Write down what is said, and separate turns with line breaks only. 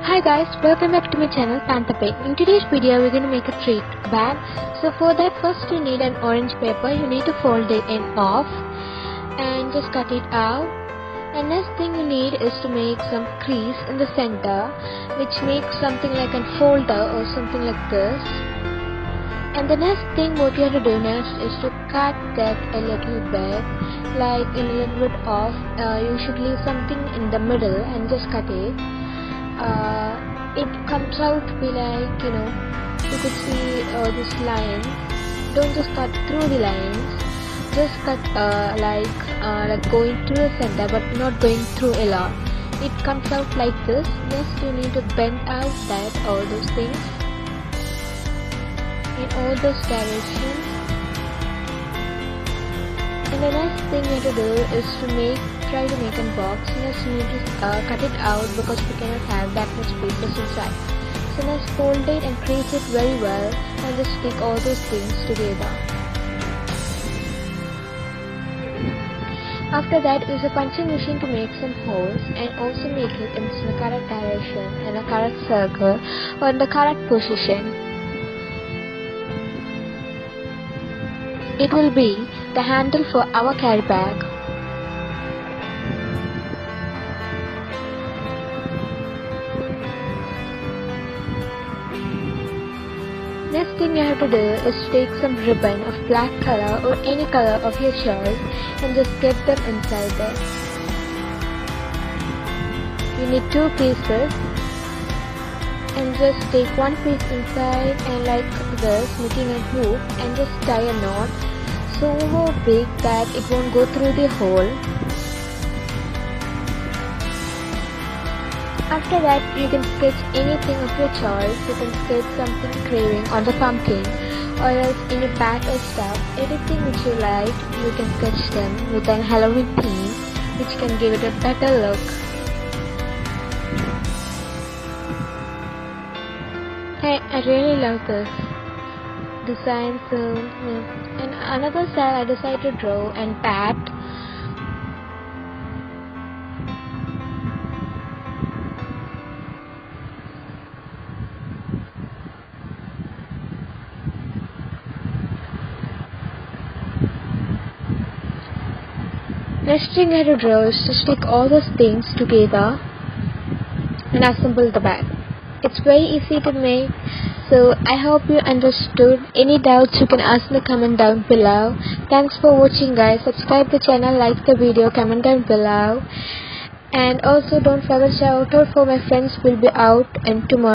Hi guys, welcome back to my channel pantherpink. In today's video we're going to make a treat bag. So for that, first you need an orange paper. You need to fold it in half and just cut it out. And next thing you need is to make some crease in the center, which makes something like a folder or something like this. And the next thing what you have to do next is to cut that a little bit, like in a little bit off. You should leave something in the middle and just cut it. It comes out to be like, you could see this line. Don't just cut through the lines, just cut like going to the center but not going through a lot. It comes out like this. Next you need to bend out that all those things in all those directions. And the next thing you have to do is to try to make a box. Next you need to cut it out because we cannot have that much spaces inside. So let's fold it and crease it very well and just stick all those things together. After that, use a punching machine to make some holes and also make it in the correct direction and a correct circle or in the correct position. It will be the handle for our carry bag. Next thing you have to do is to take some ribbon of black color or any color of your choice and just get them inside there. You need two pieces and just take one piece inside and like this, making a hook, and just tie a knot so big that it won't go through the hole. After that, you can sketch anything of your choice. You can sketch something craving on the pumpkin or else any bat or stuff. Anything which you like, you can sketch them with an Halloween theme, which can give it a better look. I really love this design. So, and another style I decided to draw and pat. Next thing I have to draw is to stick all those things together and assemble the bag. It's very easy to make, so I hope you understood. Any doubts you can ask in the comment down below. Thanks for watching guys. Subscribe the channel, like the video, comment down below, and also don't forget to shout out for my friends will be out and tomorrow.